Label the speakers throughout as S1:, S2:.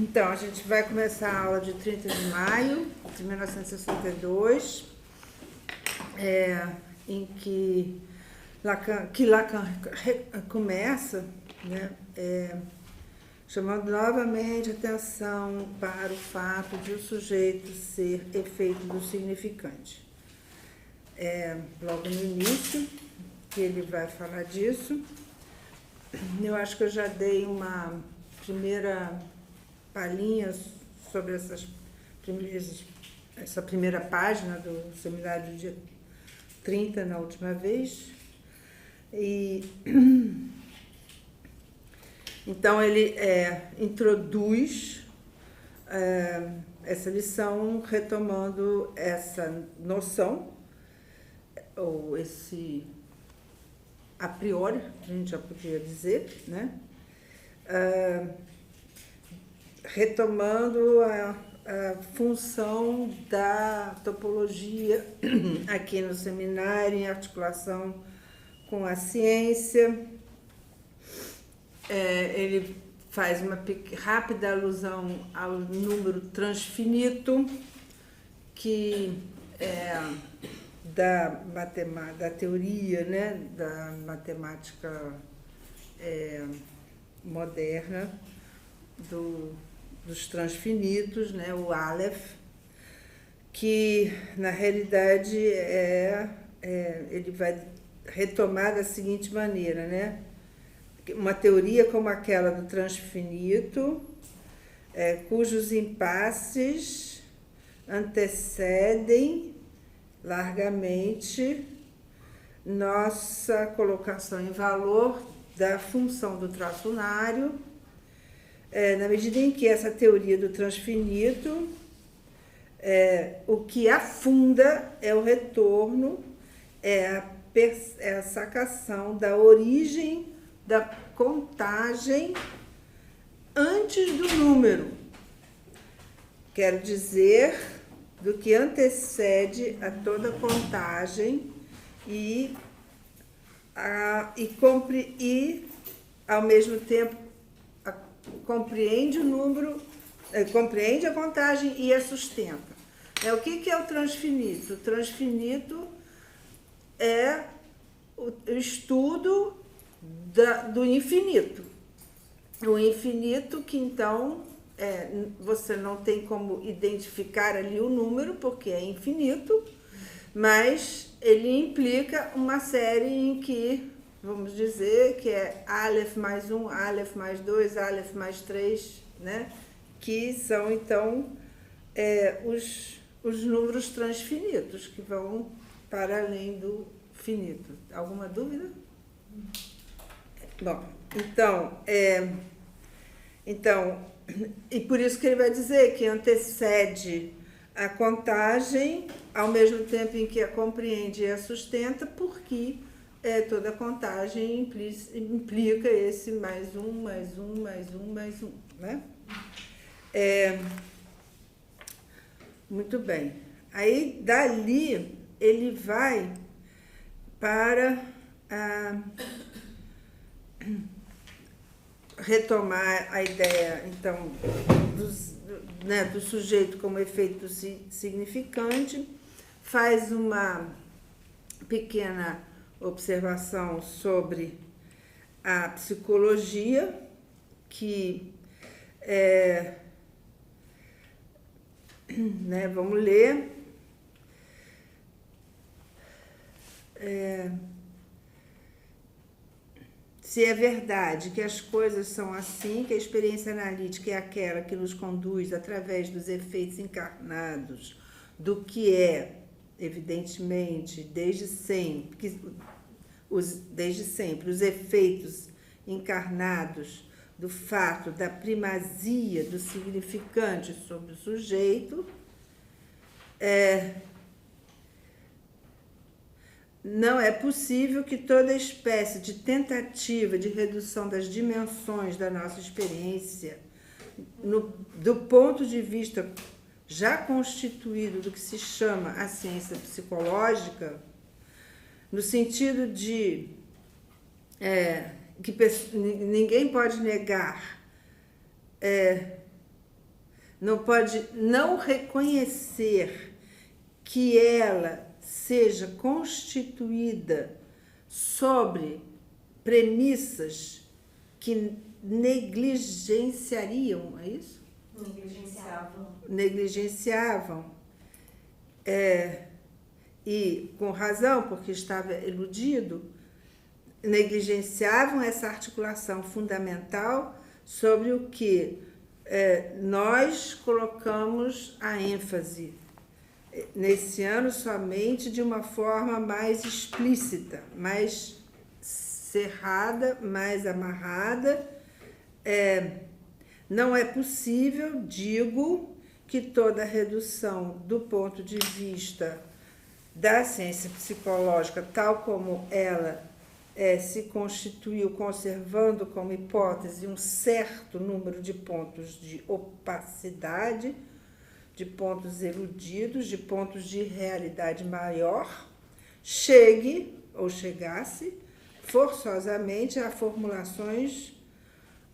S1: Então, a gente vai começar a aula de 30 de maio de 1962, em que Lacan começa, né, chamando novamente atenção para o fato de o sujeito ser efeito do significante. Logo no início, que ele vai falar disso, eu acho que eu já dei uma primeira palhinha sobre essa primeira página do seminário do dia 30 na última vez. E então ele introduz essa lição retomando essa noção, ou esse a priori, a gente já podia dizer, né? Retomando a função da topologia aqui no seminário, em articulação com a ciência. Ele faz uma rápida alusão ao número transfinito, que é da teoria, né, da matemática moderna, dos transfinitos, né, o Aleph, que na realidade ele vai retomar da seguinte maneira, né? Uma teoria como aquela do transfinito, cujos impasses antecedem largamente nossa colocação em valor da função do traço unário, na medida em que essa teoria do transfinito, o que afunda é o retorno, a sacação da origem da contagem antes do número. Quero dizer, do que antecede a toda contagem e ao mesmo tempo compreende o número, compreende a contagem e a sustenta. O que é o transfinito? O transfinito é o estudo do infinito. O infinito que, então, você não tem como identificar ali o número, porque é infinito, mas ele implica uma série em que, vamos dizer, que é Aleph mais 1, Aleph mais 2, Aleph mais 3, né? Que são, então, os números transfinitos, que vão para além do finito. Alguma dúvida? Bom, então, e por isso que ele vai dizer que antecede a contagem, ao mesmo tempo em que a compreende e a sustenta, porque toda contagem implica esse mais um, mais um, mais um, mais um, né? Muito bem. Aí, dali, ele vai para retomar a ideia, então, do sujeito como efeito significante, faz uma pequena observação sobre a psicologia, que vamos ler. Se é verdade que as coisas são assim, que a experiência analítica é aquela que nos conduz através dos efeitos encarnados do que evidentemente, desde sempre, os efeitos encarnados do fato da primazia do significante sobre o sujeito, não é possível que toda espécie de tentativa de redução das dimensões da nossa experiência, do ponto de vista já constituído do que se chama a ciência psicológica, no sentido de que ninguém pode negar não pode não reconhecer que ela seja constituída sobre premissas que negligenciariam, é isso? Negligenciavam. E com razão, porque estava iludido, negligenciavam essa articulação fundamental sobre o que nós colocamos a ênfase nesse ano somente de uma forma mais explícita, mais cerrada, mais amarrada. Não é possível, digo, que toda redução do ponto de vista da ciência psicológica, tal como ela se constituiu, conservando como hipótese um certo número de pontos de opacidade, de pontos eludidos, de pontos de realidade maior, chegue ou chegasse forçosamente a formulações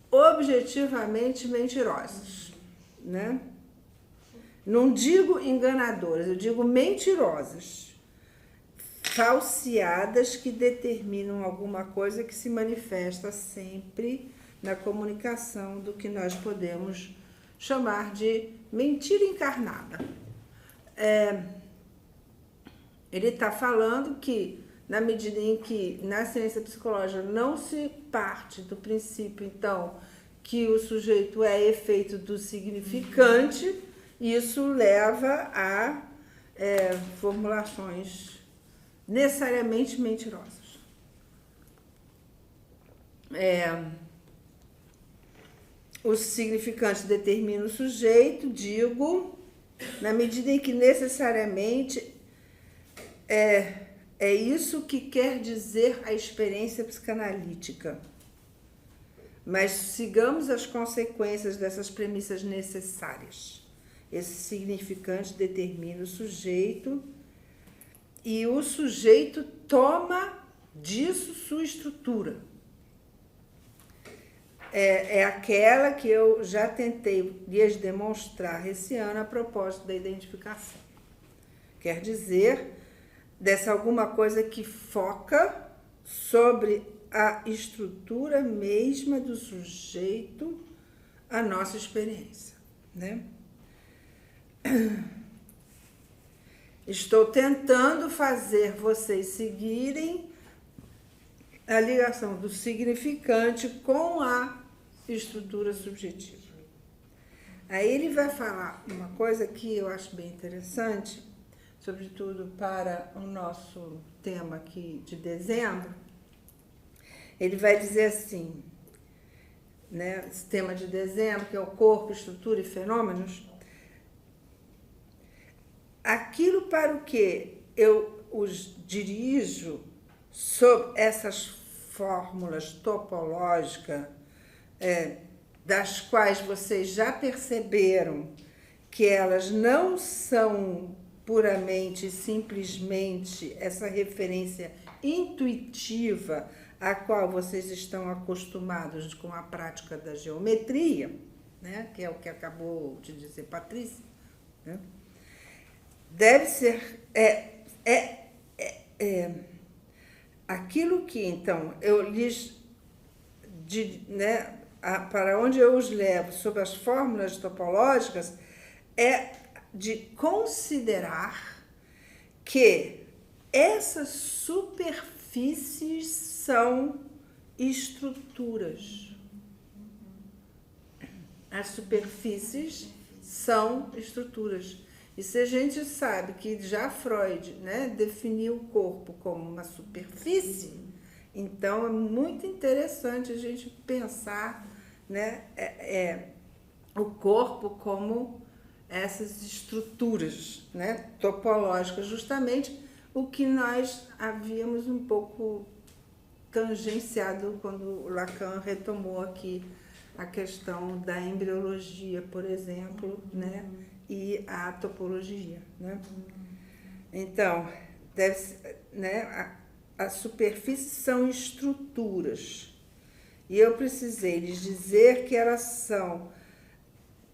S1: objetivamente mentirosas, né? Não digo enganadoras, eu digo mentirosas, falseadas que determinam alguma coisa que se manifesta sempre na comunicação do que nós podemos chamar de mentira encarnada. Ele está falando que, na medida em que na ciência psicológica não se parte do princípio, então, que o sujeito é efeito do significante, isso leva a formulações necessariamente mentirosas. O significante determina o sujeito, digo, na medida em que necessariamente é isso que quer dizer a experiência psicanalítica. Mas sigamos as consequências dessas premissas necessárias. Esse significante determina o sujeito e o sujeito toma disso sua estrutura. É aquela que eu já tentei lhes demonstrar esse ano a propósito da identificação. Quer dizer, dessa alguma coisa que foca sobre a estrutura mesma do sujeito, a nossa experiência, né? Estou tentando fazer vocês seguirem a ligação do significante com a estrutura subjetiva. Aí ele vai falar uma coisa que eu acho bem interessante, sobretudo para o nosso tema aqui de dezembro. Ele vai dizer assim, né, esse tema de dezembro, que é o corpo, estrutura e fenômenos, aquilo para o que eu os dirijo sob essas fórmulas topológicas, das quais vocês já perceberam que elas não são puramente, simplesmente essa referência intuitiva a qual vocês estão acostumados com a prática da geometria, né, que é o que acabou de dizer Patrícia, né? Deve ser aquilo que, então, eu lhes, né, para onde eu os levo sob as fórmulas topológicas, é de considerar que essas superfícies são estruturas. As superfícies são estruturas. E se a gente sabe que já Freud, né, definiu o corpo como uma superfície, então é muito interessante a gente pensar, né, o corpo como essas estruturas, né, topológicas, justamente o que nós havíamos um pouco tangenciado quando Lacan retomou aqui a questão da embriologia, por exemplo, né, e a topologia, né? Então, né, a superfície são estruturas. E eu precisei lhes dizer que elas são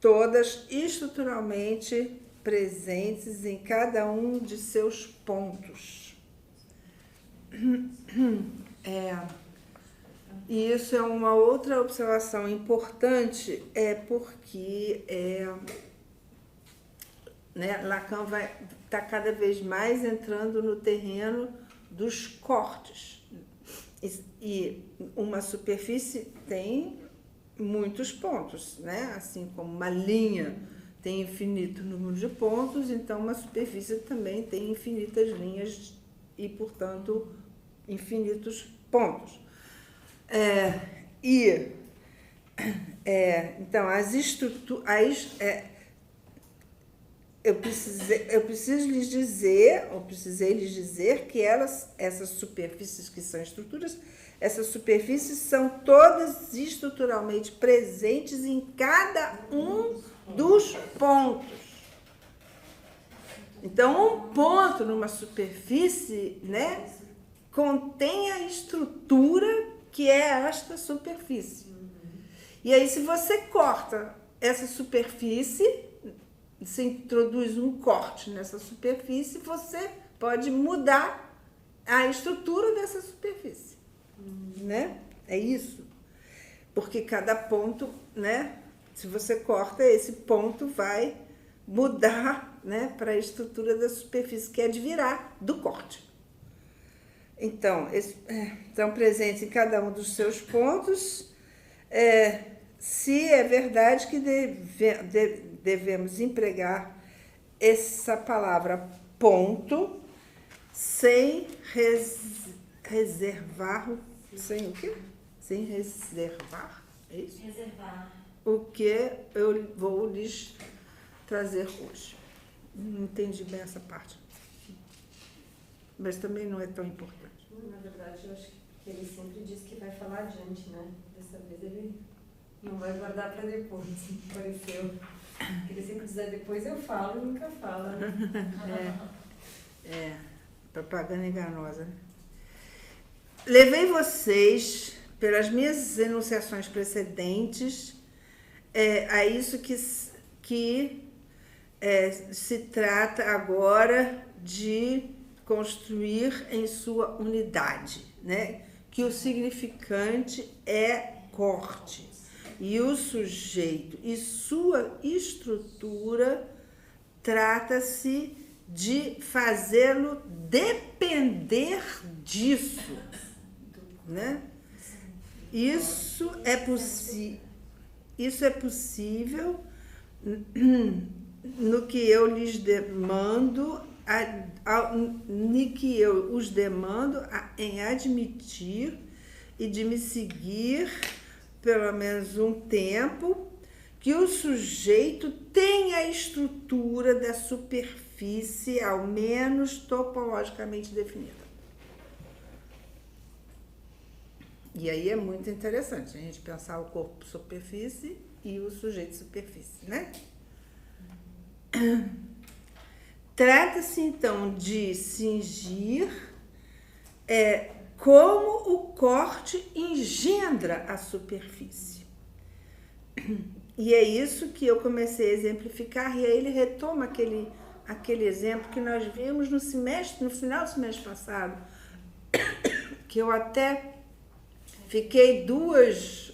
S1: todas estruturalmente presentes em cada um de seus pontos. E isso é uma outra observação importante, porque Lacan está cada vez mais entrando no terreno dos cortes. E uma superfície tem muitos pontos, né? Assim como uma linha tem infinito número de pontos, então uma superfície também tem infinitas linhas e, portanto, infinitos pontos. Então, as estruturas... Eu precisei lhes dizer que essas superfícies que são estruturas, essas superfícies são todas estruturalmente presentes em cada um dos pontos. Então, um ponto numa superfície, né, contém a estrutura que é esta superfície. E aí, se você corta essa superfície, se introduz um corte nessa superfície, você pode mudar a estrutura dessa superfície, né? É isso. Porque cada ponto, né? Se você corta, esse ponto vai mudar, né, para a estrutura da superfície, que é de virar do corte. Então, estão presentes em cada um dos seus pontos, se é verdade que devemos empregar essa palavra ponto sem reservar, sem o quê? Sem reservar, é isso?
S2: Reservar.
S1: O que eu vou lhes trazer hoje. Não entendi bem essa parte, mas também não é tão importante.
S3: Na verdade, eu acho que ele sempre diz que vai falar adiante, né? Dessa vez ele não vai guardar para depois, pareceu. Ele sempre diz, depois eu falo e nunca fala.
S1: Propaganda enganosa. Né? Levei vocês, pelas minhas enunciações precedentes, a isso que se trata agora de construir em sua unidade, né? Que o significante é corte. E o sujeito e sua estrutura trata-se de fazê-lo depender disso, né? Isso é possível no que eu lhes demando, que eu os demando em admitir e de me seguir pelo menos um tempo, que o sujeito tem a estrutura da superfície, ao menos topologicamente definida. E aí é muito interessante a gente pensar o corpo superfície e o sujeito superfície, né? Trata-se, então, de cingir como o corte engendra a superfície. E é isso que eu comecei a exemplificar, e aí ele retoma aquele exemplo que nós vimos no final do semestre passado, que eu até fiquei 2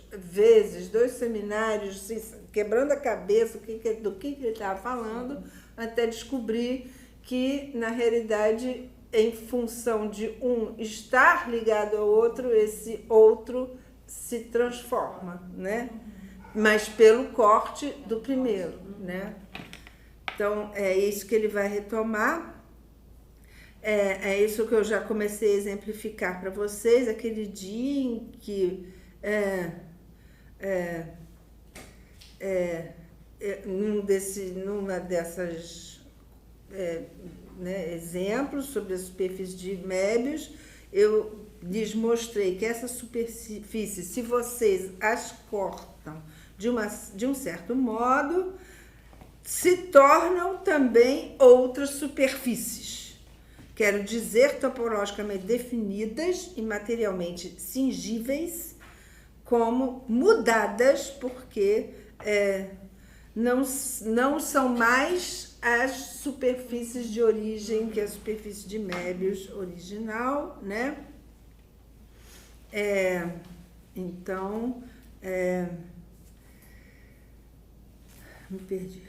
S1: seminários, assim, quebrando a cabeça do que ele estava falando, até descobrir que, na realidade, em função de um estar ligado ao outro, esse outro se transforma, né? Mas pelo corte do primeiro, né? Então, é isso que ele vai retomar. É isso que eu já comecei a exemplificar para vocês, aquele dia em que numa dessas exemplos sobre a superfície de Möbius, eu lhes mostrei que essa superfície, se vocês as cortam de um certo modo, se tornam também outras superfícies. Quero dizer, topologicamente definidas e materialmente cingíveis, como mudadas, porque não são mais as superfícies de origem, que é a superfície de Möbius original, né? Então, me perdi.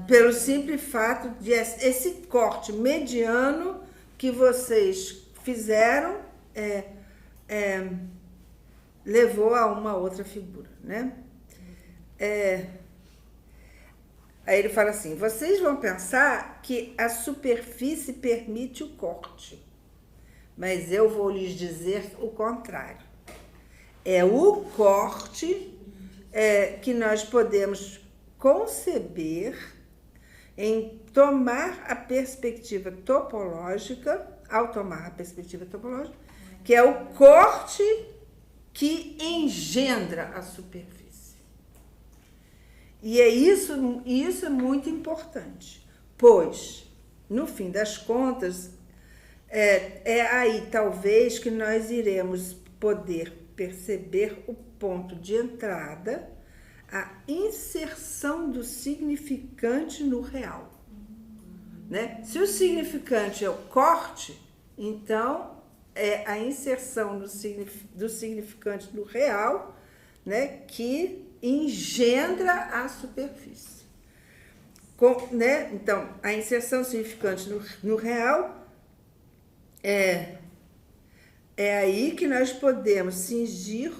S1: Pelo simples fato de esse corte mediano que vocês fizeram levou a uma outra figura, né? Aí ele fala assim, vocês vão pensar que a superfície permite o corte, mas eu vou lhes dizer o contrário. É o corte que nós podemos conceber em tomar a perspectiva topológica, ao tomar a perspectiva topológica, que é o corte que engendra a superfície. E isso é muito importante, pois, no fim das contas, é aí talvez que nós iremos poder perceber o ponto de entrada, a inserção do significante no real. Né? Se o significante é o corte, então é a inserção do significante no real, né, que engendra a superfície. Né? Então, a inserção do significante no real é aí que nós podemos cingir,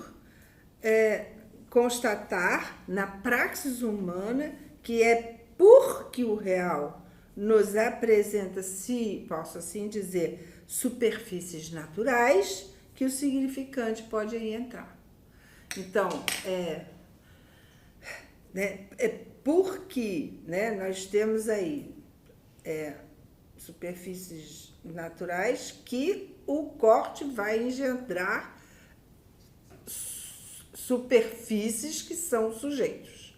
S1: constatar na praxis humana que é porque o real nos apresenta, se posso assim dizer, superfícies naturais, que o significante pode aí entrar. Então, porque, né, nós temos aí superfícies naturais que o corte vai engendrar superfícies que são sujeitos.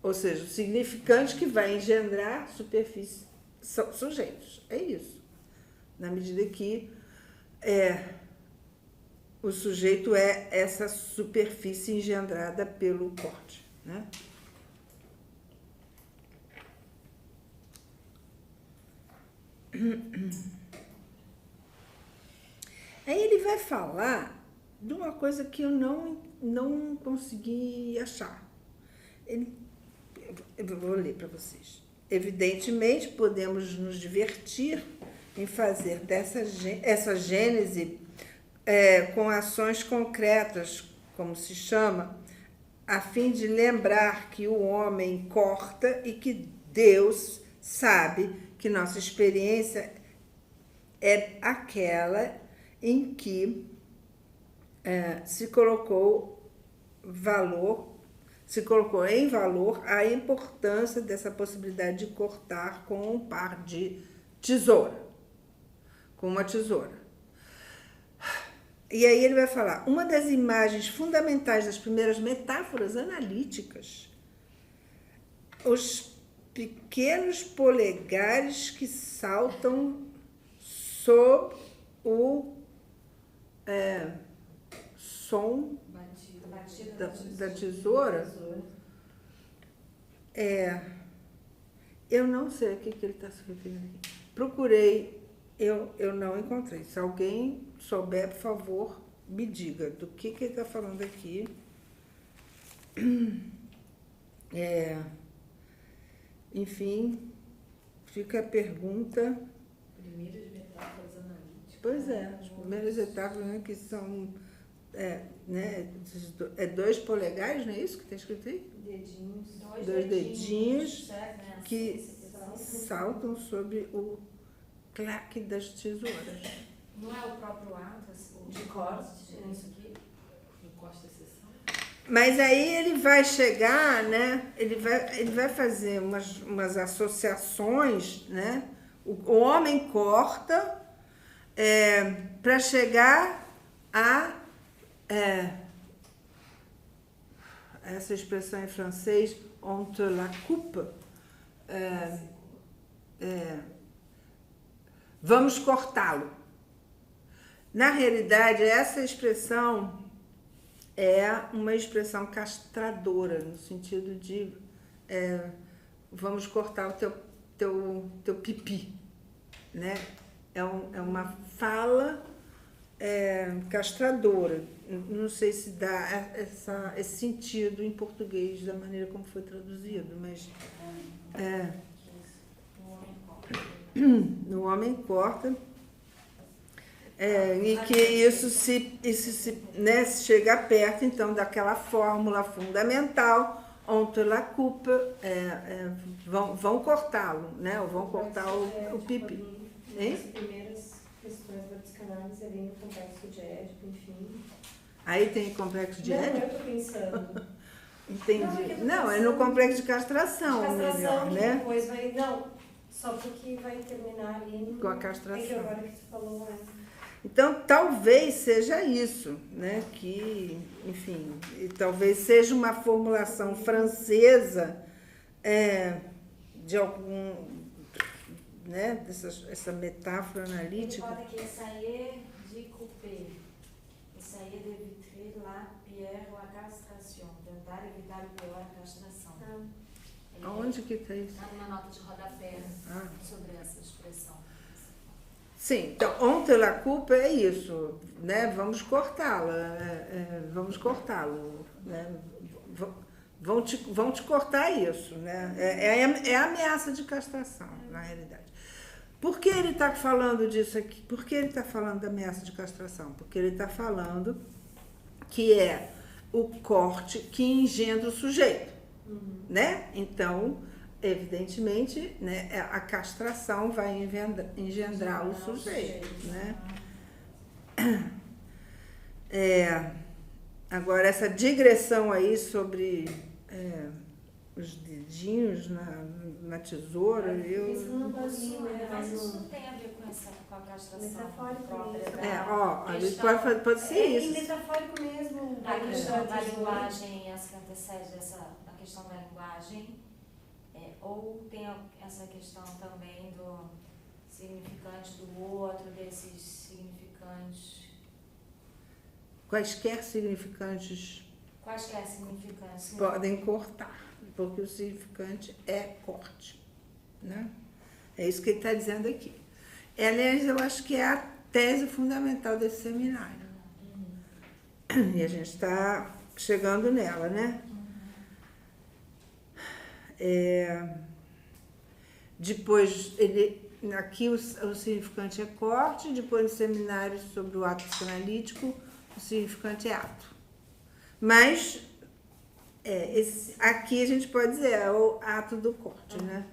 S1: Ou seja, o significante que vai engendrar superfícies são sujeitos. É isso. Na medida que o sujeito é essa superfície engendrada pelo corte, né? Aí ele vai falar de uma coisa que eu não consegui achar. Eu vou ler para vocês. Evidentemente, podemos nos divertir em fazer essa gênese com ações concretas, como se chama, a fim de lembrar que o homem corta e que Deus sabe que nossa experiência é aquela em que se colocou em valor a importância dessa possibilidade de cortar com um par de tesoura, com uma tesoura. E aí ele vai falar, uma das imagens fundamentais das primeiras metáforas analíticas, os pequenos polegares que saltam sob o som da tesoura. Eu não sei a que ele está se referindo aqui. Procurei, eu não encontrei. Se alguém souber, por favor, me diga do que ele está falando aqui. Enfim, fica a pergunta.
S2: Primeiras metáforas analíticas.
S1: Pois as primeiras etapas, né, que são né, 2 polegares, não é isso que está escrito aí?
S3: Dedinhos.
S1: 2 dedinhos
S2: certo, né?
S1: que saltam sobre o claque das tesouras.
S2: Não é o próprio ato
S3: De corte,
S2: isso aqui? No corte da sessão?
S1: Mas aí ele vai chegar, né? Ele vai fazer umas associações, né? O homem corta para chegar a essa expressão em francês, on te la coupe. Vamos cortá-lo. Na realidade, essa expressão é uma expressão castradora, no sentido de vamos cortar o teu pipi, né? É uma fala castradora. Não sei se dá esse sentido em português da maneira como foi traduzido, mas no homem corta. E que isso se né, chega perto, então, daquela fórmula fundamental, onde la coupe, vão cortá-lo, né? Ou vão cortar o pipi.
S3: Hein? As primeiras questões da psicanálise ali no complexo de Édipo, enfim.
S1: Aí tem complexo de Édipo?
S3: Não, eu tô pensando.
S1: Entendi. Não, é no complexo de castração, melhor, né?
S3: Depois vai... Não, só porque vai terminar ali...
S1: Com a castração.
S3: É que agora que tu falou,
S1: Então, talvez seja isso, né? Que, enfim, talvez seja uma formulação francesa de algum, né? Essa metáfora analítica.
S4: Ele fala que essayer de couper, essayer d'éviter la pierre ou a castration, tentar evitar o pior, a castração.
S1: Aonde que está isso?
S4: Está numa nota de rodapé sobre essa expressão.
S1: Sim, então, honte la coupe é isso, né? Vamos cortá-la, vamos cortá-lo, né? Vão te cortar isso, né? É a ameaça de castração, na realidade. Por que ele está falando disso aqui? Por que ele está falando da ameaça de castração? Porque ele está falando que é o corte que engendra o sujeito, né? Então, evidentemente, né, a castração vai engendrar o sujeito, né? Agora, essa digressão aí sobre os dedinhos na tesoura,
S4: Mas isso não tem a ver com a castração própria.
S1: Pode ser isso.
S3: Metafórico mesmo.
S4: A questão da linguagem, essa que antecede a questão da linguagem. Ou tem essa questão também do significante do outro, desses significantes.
S1: Quaisquer significantes podem cortar, porque o significante é corte, né? É isso que ele está dizendo aqui. Aliás, eu acho que é a tese fundamental desse seminário. E a gente está chegando nela, né? Depois, aqui o significante é corte, depois no seminário sobre o ato psicanalítico, o significante é ato. Mas, aqui a gente pode dizer, é o ato do corte, né?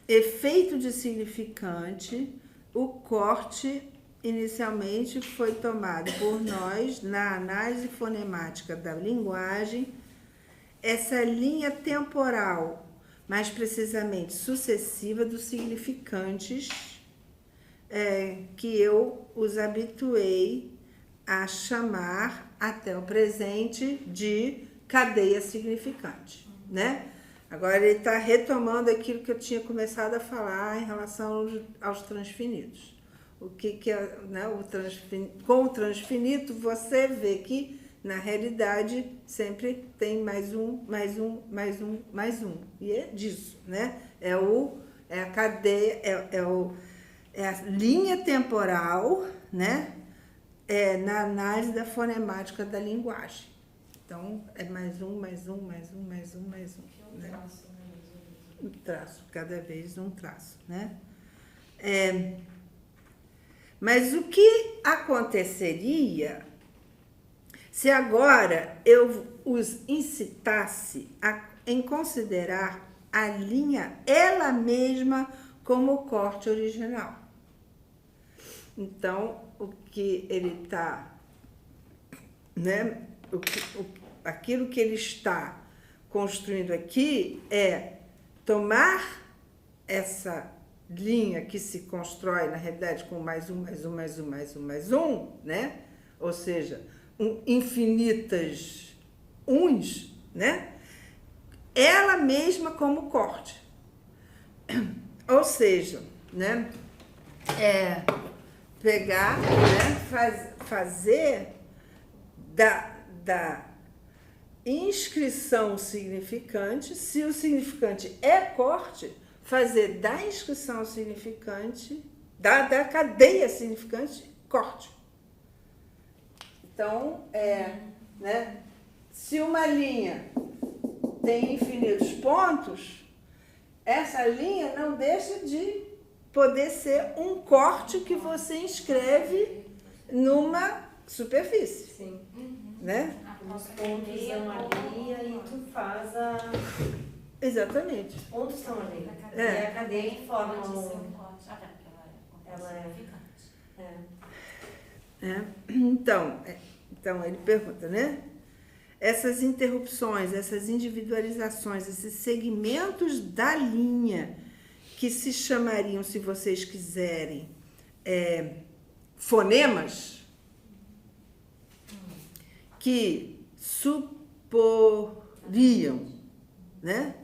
S1: Efeito de significante, o corte inicialmente foi tomado por nós na análise fonemática da linguagem, essa linha temporal, mais precisamente sucessiva dos significantes, que eu os habituei a chamar até o presente de cadeia significante, né? Agora ele está retomando aquilo que eu tinha começado a falar em relação aos transfinitos. O que é, né, com o transfinito, você vê que, na realidade, sempre tem mais um. E é disso, né? É a cadeia, é a linha temporal, né? Na análise da fonemática da linguagem. Então, é mais um. Né? Um traço, cada vez um traço, né? Mas o que aconteceria se agora eu os incitasse em considerar a linha ela mesma como corte original? Então, o que ele está, né? Aquilo que ele está construindo aqui é tomar essa linha que se constrói, na realidade, com mais um, né? Ou seja, infinitas uns, né? Ela mesma como corte. Ou seja, né? pegar, né, fazer da inscrição significante, se o significante é corte, fazer da inscrição significante, da cadeia significante, corte. Então, né, se uma linha tem infinitos pontos, essa linha não deixa de poder ser um corte que você inscreve numa superfície.
S3: Sim.
S1: Né?
S3: Os pontos estão ali e aí tu faz a...
S1: Exatamente.
S3: Os pontos estão ali.
S1: É.
S3: E a cadeia que forma
S4: Pode ser um
S3: o...
S4: corte. Até porque ela
S3: Ela é-
S4: significante.
S1: Então ele pergunta, né? Essas interrupções, essas individualizações, esses segmentos da linha que se chamariam, se vocês quiserem, fonemas, que suporiam, né?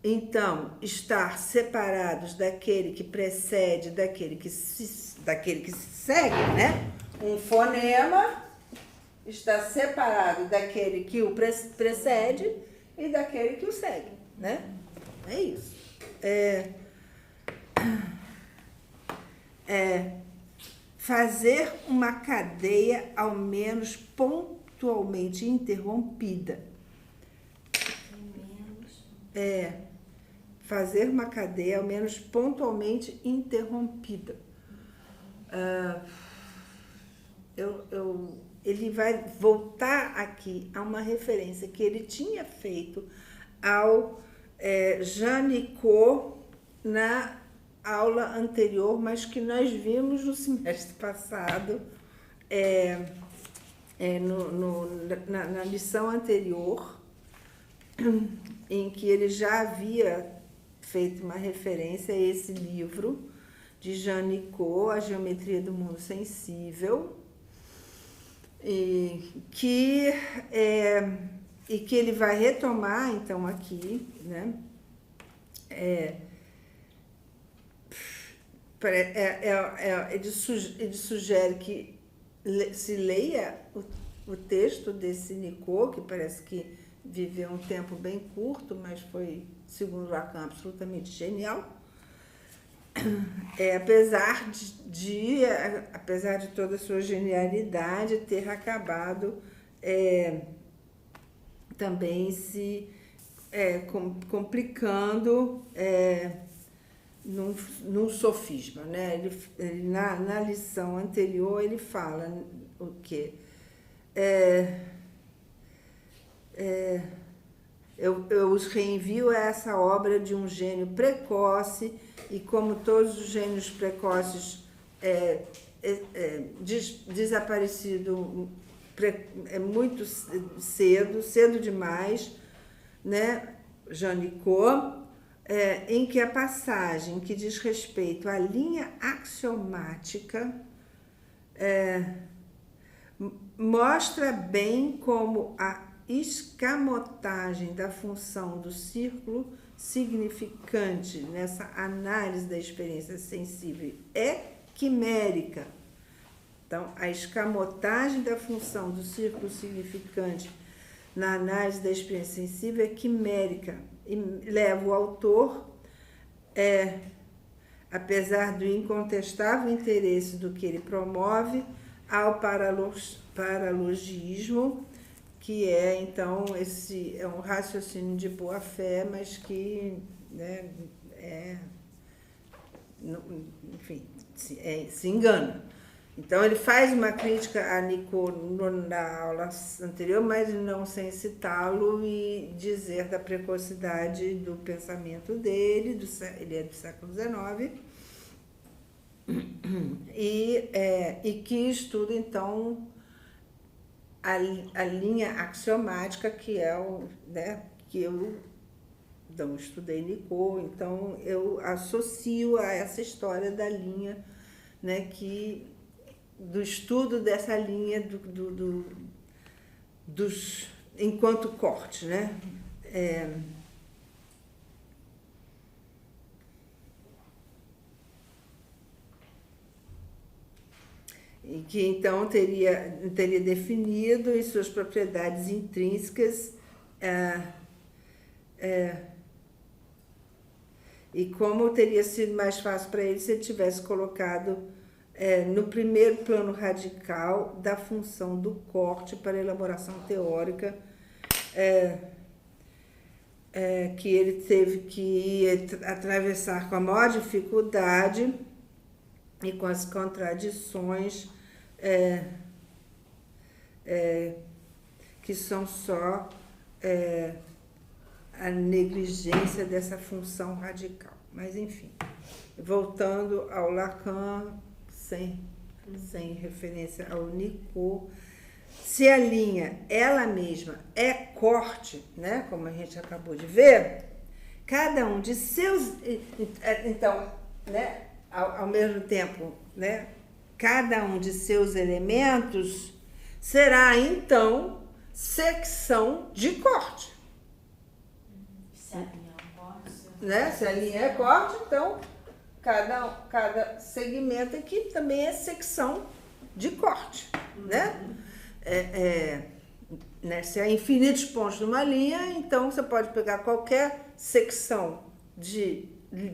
S1: Então, estar separados daquele que precede, daquele que se segue, né? Um fonema está separado daquele que o precede e daquele que o segue, né? É isso. Fazer uma cadeia ao menos pontualmente interrompida. Fazer uma cadeia ao menos pontualmente interrompida. Ele vai voltar aqui a uma referência que ele tinha feito ao Janicot na aula anterior, mas que nós vimos no semestre passado, na lição anterior, em que ele já havia feito uma referência a esse livro de Janicot, A Geometria do Mundo Sensível, e que ele vai retomar, então, aqui, né? Ele sugere que se leia o texto desse Nicot, que parece que viveu um tempo bem curto, mas foi, segundo Lacan, absolutamente genial. Apesar de toda a sua genialidade, ter acabado também se complicando num sofisma, né? Na lição anterior ele fala o quê? Eu os reenvio a essa obra de um gênio precoce, e como todos os gênios precoces desaparecido muito cedo demais, né? Janicot, em que a passagem que diz respeito à linha axiomática mostra bem como a escamotagem da função do círculo significante nessa análise da experiência sensível é quimérica. Então, a escamotagem da função do círculo significante na análise da experiência sensível é quimérica e leva o autor, apesar do incontestável interesse do que ele promove, ao paralogismo, que é, então, um raciocínio de boa-fé, mas que, né, enfim, se engana. Então, ele faz uma crítica a Nicot na aula anterior, mas não sem citá-lo e dizer da precocidade do pensamento dele, ele é do século XIX, e que estuda, então, a linha axiomática, que é que eu não estudei Nicot, então eu associo a essa história da linha, né, do estudo dessa linha dos enquanto corte, né? e que então teria definido em suas propriedades intrínsecas e como teria sido mais fácil para ele se ele tivesse colocado no primeiro plano radical da função do corte para a elaboração teórica que ele teve que atravessar com a maior dificuldade e com as contradições que são só a negligência dessa função radical. Mas, enfim, voltando ao Lacan, sem referência ao Nicot, se a linha, ela mesma, é corte, né, como a gente acabou de ver, cada um de seus... Então, né, ao mesmo tempo, né, cada um de seus elementos será, então, secção de corte.
S4: Se a linha é corte,
S1: Né? Se a linha é corte, então, cada segmento aqui também é secção de corte, né? Né? Se há infinitos pontos numa linha, então você pode pegar qualquer secção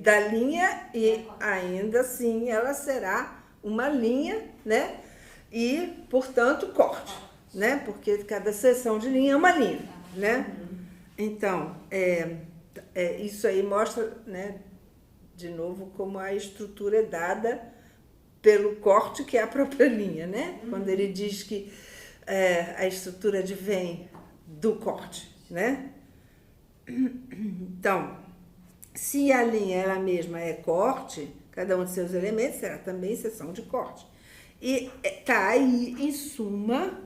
S1: da linha e ainda assim ela será uma linha, né? E, portanto, corte, né? Porque cada seção de linha é uma linha, né? Então, isso aí mostra, né, de novo, como a estrutura é dada pelo corte, que é a própria linha, né? Quando ele diz que a estrutura advém do corte, né? Então, se a linha ela mesma é corte, cada um de seus elementos será também seção de corte. E está aí, em suma,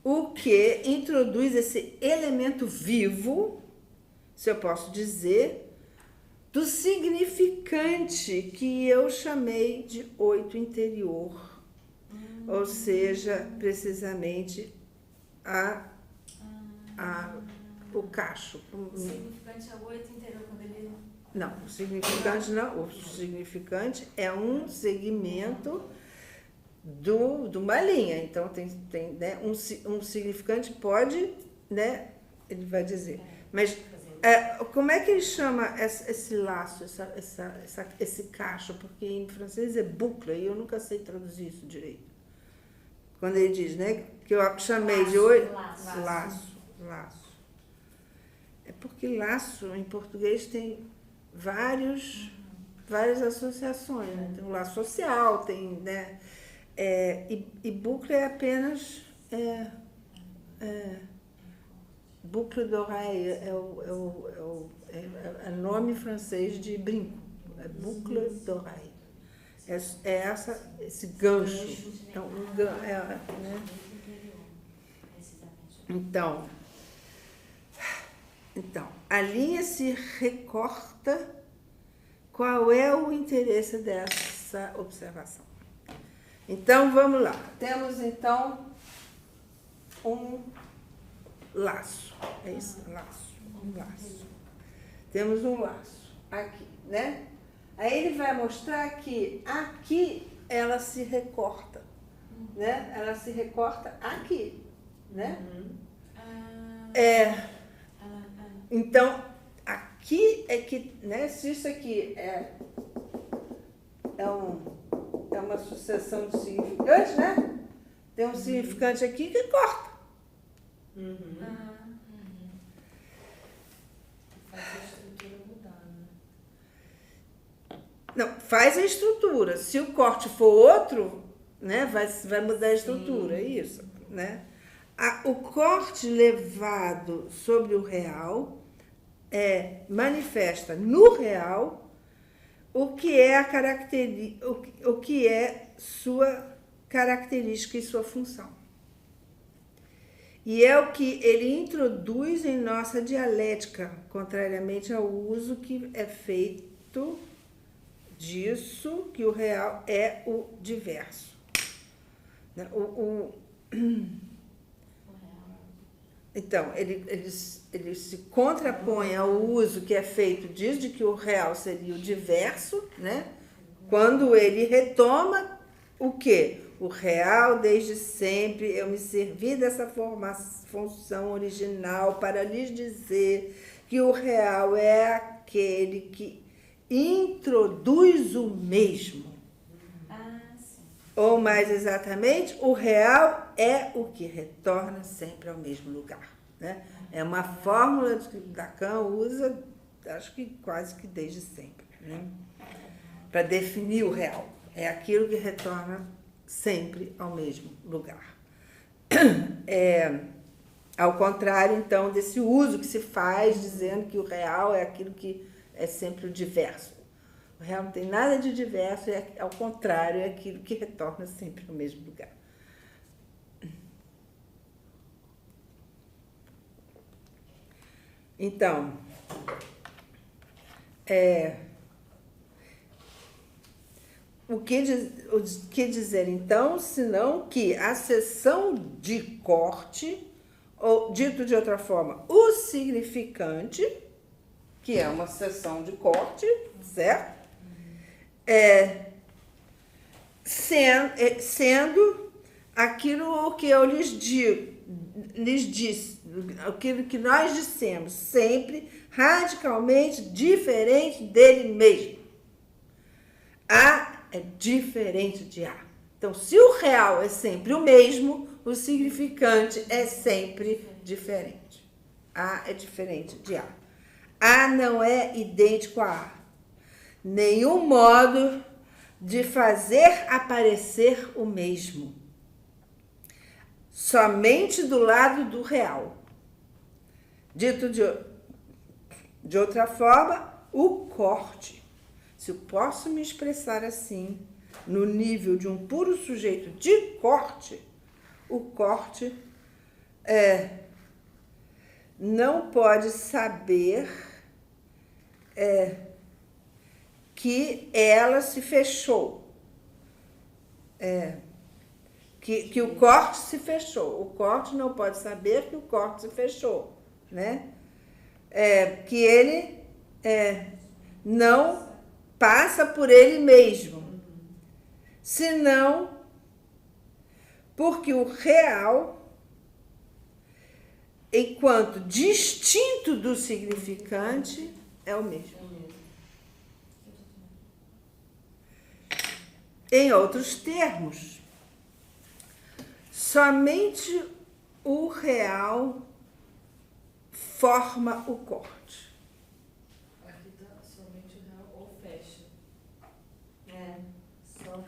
S1: o que introduz esse elemento vivo, se eu posso dizer, do significante que eu chamei de oito interior, ou seja, precisamente o cacho.
S4: o significante é o 8 interior quando ele...
S1: Não, o significante não. O significante é um segmento de uma linha. Então, tem né, um significante pode, né, ele vai dizer. Mas como é que ele chama esse laço, esse cacho? Porque em francês é boucle e eu nunca sei traduzir isso direito. Quando ele diz, né, que eu chamei de oito... Laço. É porque laço, em português, tem várias associações, né? Tem o laço social, tem, né? E boucle é apenas boucle d'oreille, é o nome francês de brinco, é boucle d'oreille. Esse gancho. Né? Então, a linha se recorta. Qual é o interesse dessa observação? Então, vamos lá. Temos, então, um laço. É isso? Um laço. Temos um laço aqui, né? Aí ele vai mostrar que aqui ela se recorta, né? Ela se recorta aqui, né? Então, aqui é que, né? Se isso aqui é uma sucessão de significantes, né? Tem um significante aqui que corta.
S2: Faz a estrutura mudar, né?
S1: Não, faz a estrutura. Se o corte for outro, né, vai mudar a estrutura, é isso, né? O corte levado sobre o real manifesta no real o que é o que é sua característica e sua função. E é o que ele introduz em nossa dialética, contrariamente ao uso que é feito disso, que o real é o diverso. Então, ele se contrapõe ao uso que é feito disso, de que o real seria o diverso, né? Quando ele retoma o quê? O real desde sempre, eu me servi dessa função original para lhes dizer que o real é aquele que introduz o mesmo.
S4: Sim.
S1: Ou mais exatamente, o real é o que retorna sempre ao mesmo lugar, né? É uma fórmula que Lacan usa, acho que quase que desde sempre, né? Para definir o real. É aquilo que retorna sempre ao mesmo lugar. Ao contrário, então, desse uso que se faz dizendo que o real é aquilo que é sempre o diverso. O real não tem nada de diverso, ao contrário, é aquilo que retorna sempre ao mesmo lugar. Então, o que dizer, então, senão que a seção de corte, ou dito de outra forma, o significante, que é uma seção de corte, certo? Sendo aquilo que eu lhes disse, aquilo que nós dissemos, sempre radicalmente diferente dele mesmo. A é diferente de A. Então, se o real é sempre o mesmo, o significante é sempre diferente. A é diferente de A. A não é idêntico a A. Nenhum modo de fazer aparecer o mesmo. Somente do lado do real. Dito de outra forma, o corte. Se eu posso me expressar assim, no nível de um puro sujeito de corte, o corte não pode saber que ela se fechou. Que o corte se fechou. O corte não pode saber que o corte se fechou, né? Que ele não passa por ele mesmo, senão porque o real, enquanto distinto do significante, é o mesmo. Em outros termos, somente o real forma o corte.
S2: Aqui tá somente o real ou fecha.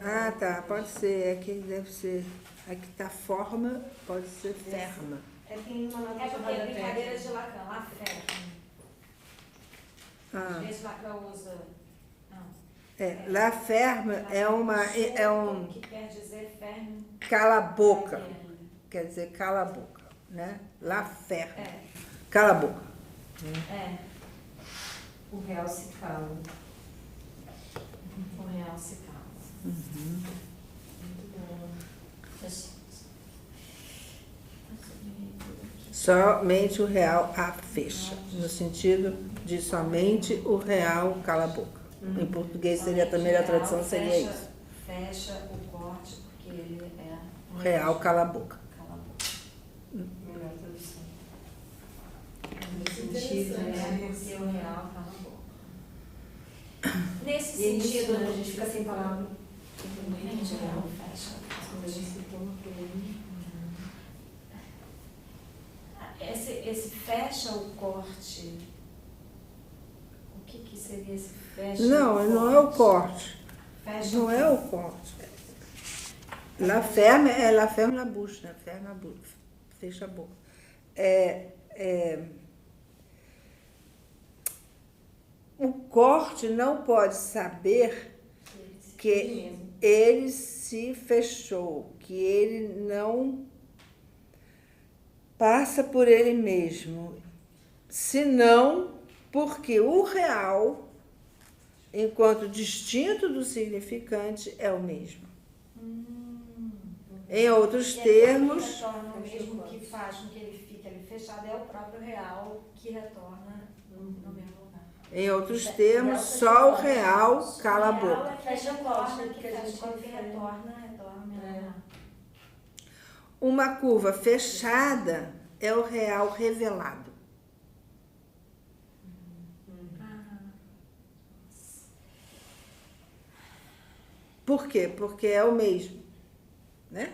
S1: Ah, tá, pode ser. Aqui deve ser. Aqui tá forma, pode ser ferma.
S3: Tem uma nota
S4: É
S3: de
S4: porque é
S3: rodapé.
S4: brincadeira de Lacan, lá ferma.
S1: Ah.
S4: Às vezes Lacan usa. Não.
S1: La ferme é um
S4: Que quer dizer ferme.
S1: cala a boca. Quer dizer cala a boca, né? La ferme. Cala a boca.
S3: O real se cala.
S4: O real se cala.
S2: Muito bom.
S1: Somente o real a fecha, no sentido de somente o real cala a boca. Em português seria também a tradução seria isso.
S4: Fecha o corte porque ele é
S1: O real cala a boca.
S4: Cala a boca.
S3: Melhor tradução.
S2: Interessante.
S4: Porque o real cala a boca. Nesse
S3: E é isso,
S4: sentido,
S3: né? A gente fica sem palavra.
S4: o real fecha.
S3: Quando a gente se toma por ele.
S4: Esse fecha o corte. O que seria esse fecha?
S1: Não, não é o corte.
S4: Fecha
S1: Não é o corte. La ferme é la ferme la bouche, né? Ferme a boca. Fecha a boca. O corte não pode saber que ele se fechou, que ele não passa por ele mesmo, senão porque o real, enquanto distinto do significante, é o mesmo. Em outros termos,
S4: Que retorna o mesmo que faz com que ele fique ali fechado é o próprio real que retorna no mesmo lugar.
S1: Em outros termos, só o real cala a boca.
S4: É que retorna, que fecha, quando que retorna menor.
S1: Uma curva fechada é o real revelado. Por quê? Porque é o mesmo, né?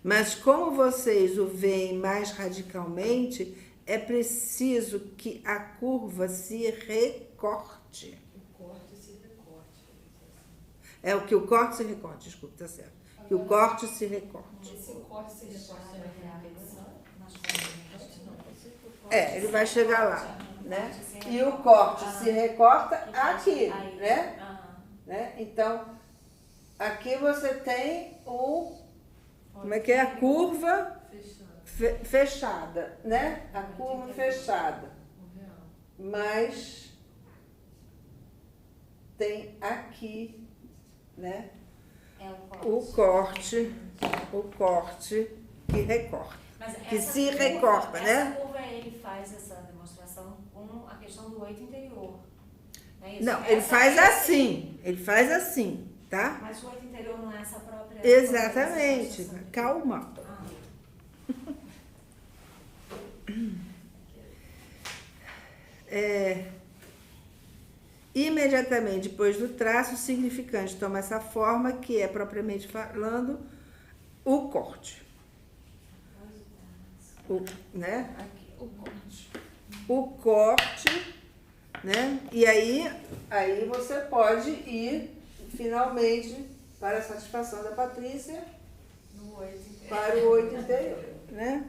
S1: Mas como vocês o veem mais radicalmente, é preciso que a curva se recorte.
S2: O corte se recorte.
S1: É o que o corte se recorte, desculpa, tá certo. Que o corte se recorte.
S2: Esse corte se recorte na repetição?
S1: É, ele vai chegar lá, né? E o corte se recorta aqui, né? Então, aqui você tem o... Como é que é? A curva fechada, né? A curva fechada. Mas tem aqui, né? O corte que recorta. Que se recorta, né?
S4: Essa curva, ele faz essa demonstração com a questão do 8 interior. Não é isso?
S1: Não, ele faz assim, tá?
S4: Mas o 8 interior não é essa própria...
S1: Exatamente. Calma. Imediatamente depois do traço, o significante toma essa forma que é, propriamente falando, o corte. Né? Aqui, o corte, né? E aí você pode ir finalmente para a satisfação da Patrícia, para o 8 interior, né?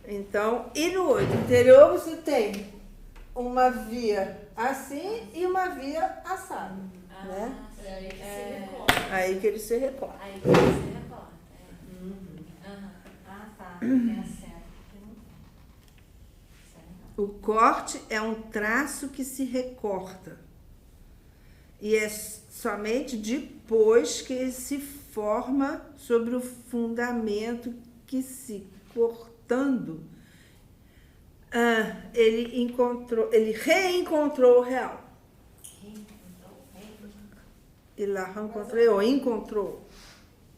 S1: Então, e no 8 interior você tem uma via assim e uma via assada, né?
S2: É
S1: Aí que ele se recorta.
S4: Aí que ele se recorta. Tá. É certo.
S1: O corte é um traço que se recorta. E é somente depois que ele se forma sobre o fundamento que, se cortando, ele reencontrou o real. Ele lá encontrou.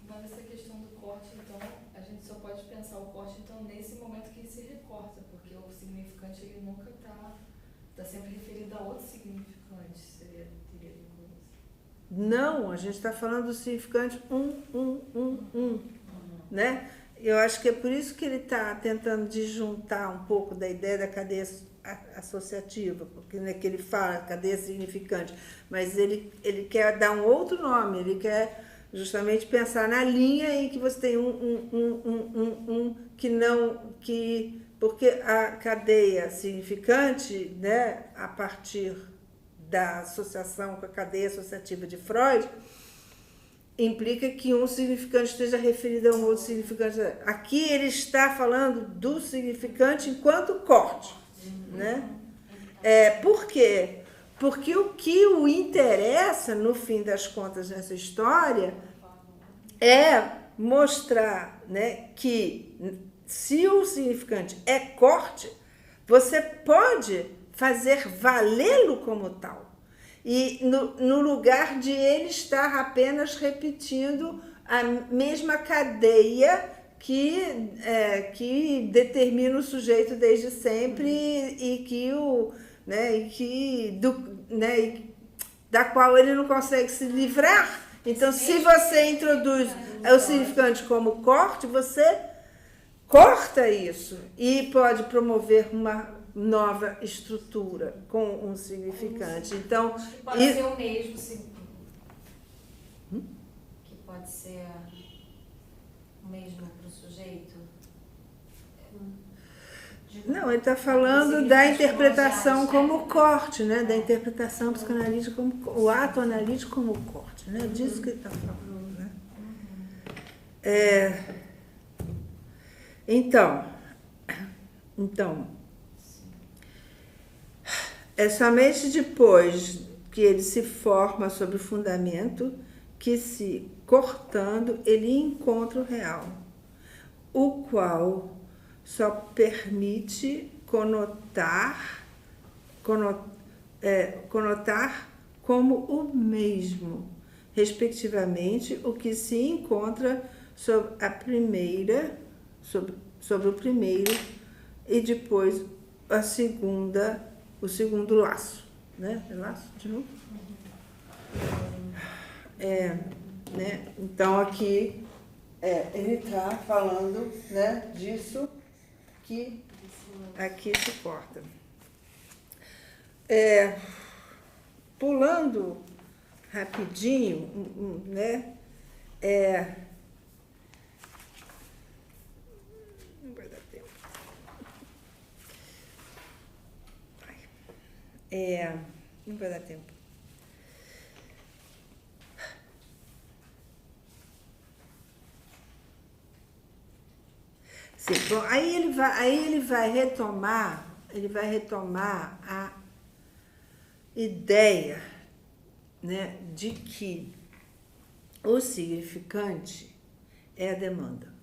S2: Mas essa questão do corte, então, a gente só pode pensar o corte, então, nesse momento que ele se recorta, porque o significante, ele nunca está sempre referido a outro significante, teria com isso.
S1: Não, a gente está falando do significante né? Eu acho que é por isso que ele está tentando disjuntar um pouco da ideia da cadeia associativa, porque não é que ele fala cadeia significante, mas ele quer dar um outro nome, ele quer justamente pensar na linha em que você tem porque a cadeia significante, né, a partir da associação com a cadeia associativa de Freud, implica que um significante esteja referido a um outro significante. Aqui ele está falando do significante enquanto corte, né? Por quê? Porque o que o interessa, no fim das contas, nessa história, é mostrar, né, que se o significante é corte, você pode fazer valê-lo como tal. E no lugar de ele estar apenas repetindo a mesma cadeia que determina o sujeito desde sempre da qual ele não consegue se livrar. Então, se você introduz o significante como corte, você corta isso e pode promover uma nova estrutura com um significante. Então,
S4: pode ser o mesmo que pode ser o mesmo para o sujeito.
S1: Não, ele está falando da interpretação como corte, né? Da interpretação psicanalítica como o ato analítico como corte, né? Disso que ele está falando, né? Então, é somente depois que ele se forma sobre o fundamento que, se cortando, ele encontra o real, o qual só permite conotar como o mesmo, respectivamente, o que se encontra sobre a primeira, sobre o primeiro e depois a segunda, o segundo laço, né? É laço de novo? Né? Então aqui ele está falando, né, disso que aqui se corta. Pulando rapidinho, né? Não vai dar tempo. Não vai dar tempo. Sim, bom, aí ele vai retomar a ideia, né, de que o significante é a demanda.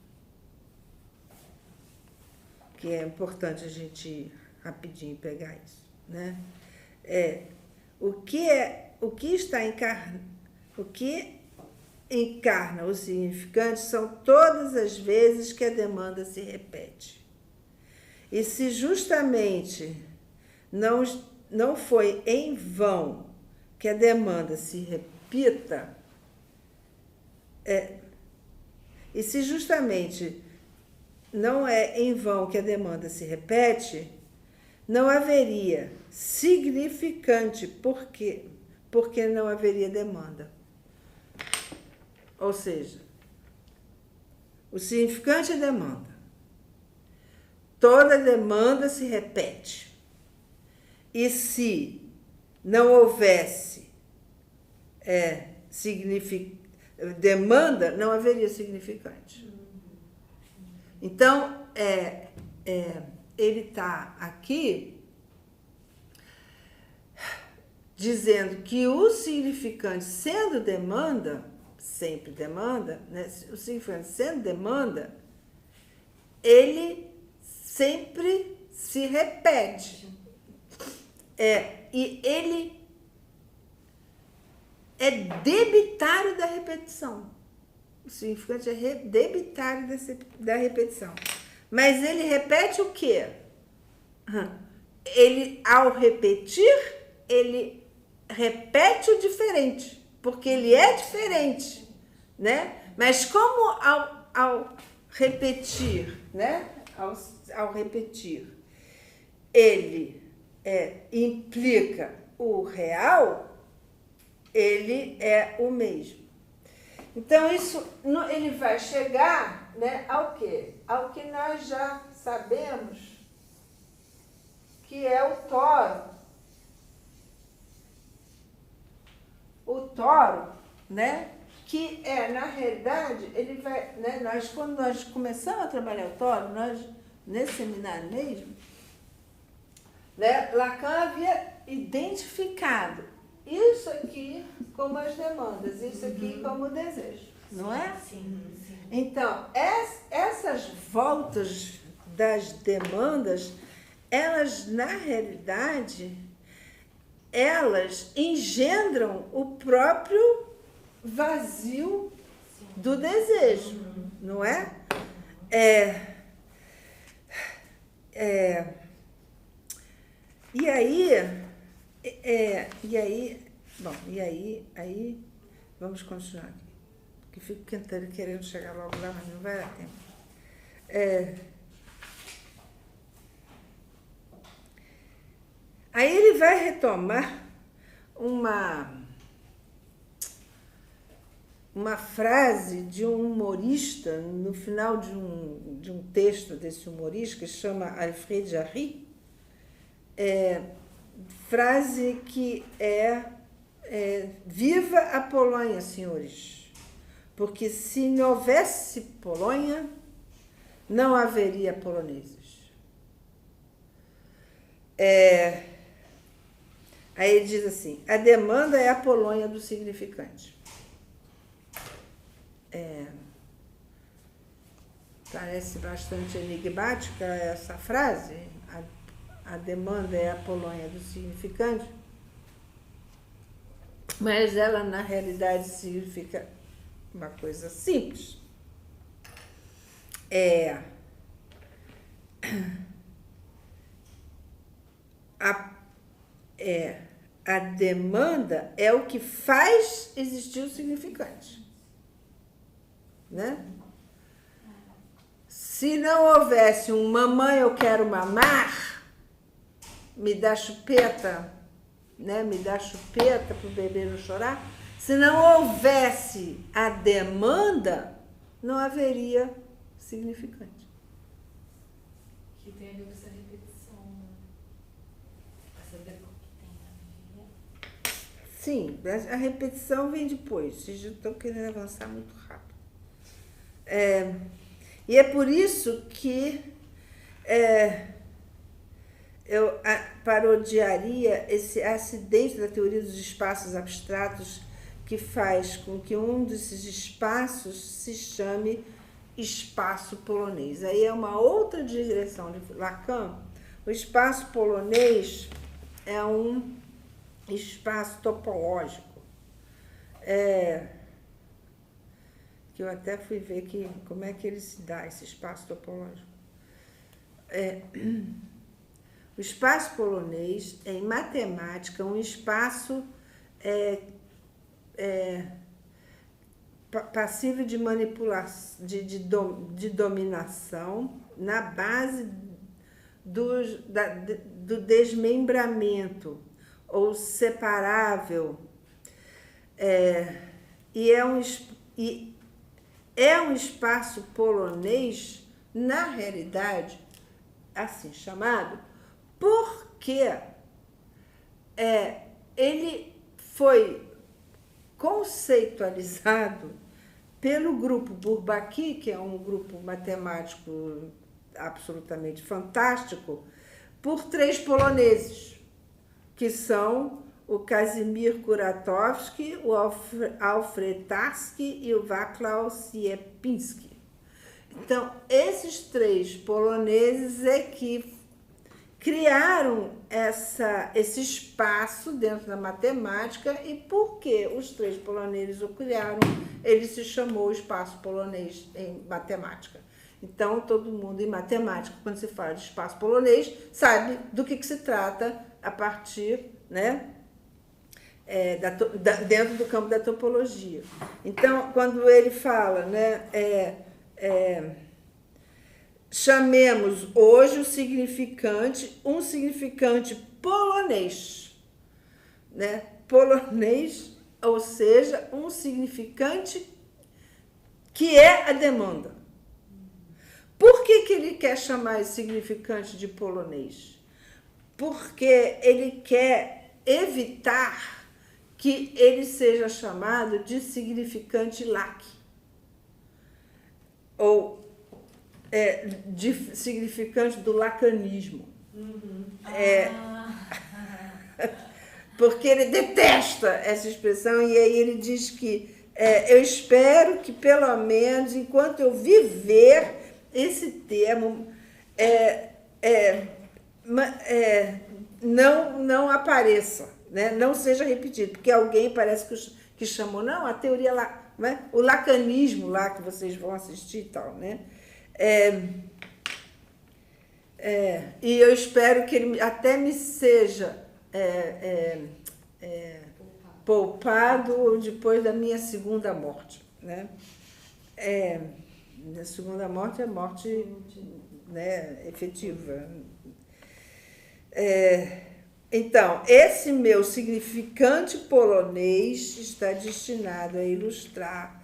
S1: Que é importante a gente rapidinho pegar isso, né? O que encarna o significante são todas as vezes que a demanda se repete. E se justamente não foi em vão que a demanda se repita, e se justamente não é em vão que a demanda se repete, não haveria significante, porque não haveria demanda. Ou seja, o significante é demanda. Toda demanda se repete. E se não houvesse demanda, não haveria significante. Então, ele está aqui dizendo que o significante sendo demanda, sempre demanda, né? O significante sendo demanda, ele sempre se repete. E ele é debitário da repetição. O significante é debitário da repetição. Mas ele repete o quê? Ele, ao repetir, ele repete o diferente, porque ele é diferente, né? Mas como ao repetir, né? Ao repetir, ele implica o real, ele é o mesmo. Então, ele vai chegar, né, ao quê? Ao que nós já sabemos que é o toro. O toro, né, que na realidade, ele vai, né, quando nós começamos a trabalhar o toro, nesse seminário mesmo, né, Lacan havia identificado isso aqui como as demandas, isso aqui como o desejo, não é?
S4: Sim.
S1: Então, essas voltas das demandas, elas, na realidade, elas engendram o próprio vazio do desejo, não é? E aí, vamos continuar aqui, que fico querendo chegar logo lá, mas não vai dar tempo. Aí ele vai retomar uma frase de um humorista, no final de um texto desse humorista, que se chama Alfred Jarry, frase que viva a Polônia, senhores, porque se não houvesse Polônia, não haveria poloneses. Aí ele diz assim, a demanda é a Polônia do significante. Parece bastante enigmática essa frase, a demanda é a Polônia do significante, mas ela na realidade significa uma coisa simples. A demanda é o que faz existir o significante, né? Se não houvesse um mamãe, eu quero mamar, me dá chupeta, né? Me dá chupeta para o bebê não chorar. Se não houvesse a demanda, não haveria significante.
S2: Que tem a ver com essa repetição, né? Essa
S1: Sim, a repetição vem depois. Vocês já estão querendo avançar muito rápido. E é por isso que eu parodiaria esse acidente da teoria dos espaços abstratos que faz com que um desses espaços se chame espaço polonês. Aí é uma outra direção de Lacan. O espaço polonês é um espaço topológico. Que eu até fui ver como é que ele se dá, esse espaço topológico. O espaço polonês é, em matemática, um espaço passível de manipulação, de dominação, na base do desmembramento, ou separável. E é um espaço polonês, na realidade, assim chamado, porque ele foi conceitualizado pelo grupo Bourbaki, que é um grupo matemático absolutamente fantástico, por 3 poloneses, que são o Kazimierz Kuratowski, o Alfred Tarski e o Wacław Sierpiński. Então, esses 3 poloneses é que criaram esse espaço dentro da matemática, e porque os 3 poloneses o criaram, ele se chamou espaço polonês em matemática. Então, todo mundo em matemática, quando se fala de espaço polonês, sabe do que se trata a partir, né, dentro do campo da topologia. Então, quando ele fala, né, chamemos hoje o significante, um significante polonês, né? Polonês, ou seja, um significante que é a demanda. Por que ele quer chamar esse significante de polonês? Porque ele quer evitar que ele seja chamado de significante lac, ou de significante do lacanismo. Porque ele detesta essa expressão, e aí ele diz que eu espero que, pelo menos, enquanto eu viver, esse termo não apareça, né? Não seja repetido, porque alguém parece que chamou, não, a teoria lá, né? O lacanismo lá que vocês vão assistir e tal, né? E eu espero que ele até me seja poupado depois da minha segunda morte, né? A segunda morte é morte, né, efetiva. Então, esse meu significante polonês está destinado a ilustrar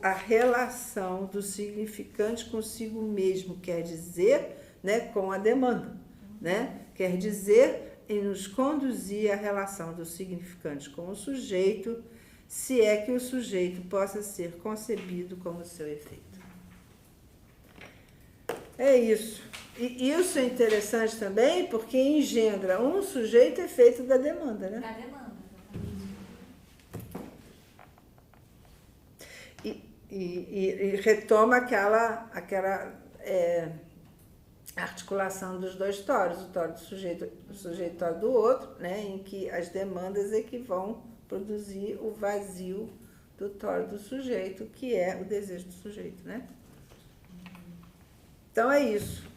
S1: a relação do significante consigo mesmo, quer dizer, né, com a demanda, né? Quer dizer, em nos conduzir à relação do significante com o sujeito, se é que o sujeito possa ser concebido como seu efeito. É isso. E isso é interessante também, porque engendra um sujeito efeito da demanda, né?
S4: Da demanda, exatamente.
S1: E retoma aquela a articulação dos dois tórios, o tório do sujeito, o sujeito e tório do outro, né, em que as demandas é que vão produzir o vazio do tório do sujeito, que é o desejo do sujeito, né? Então é isso.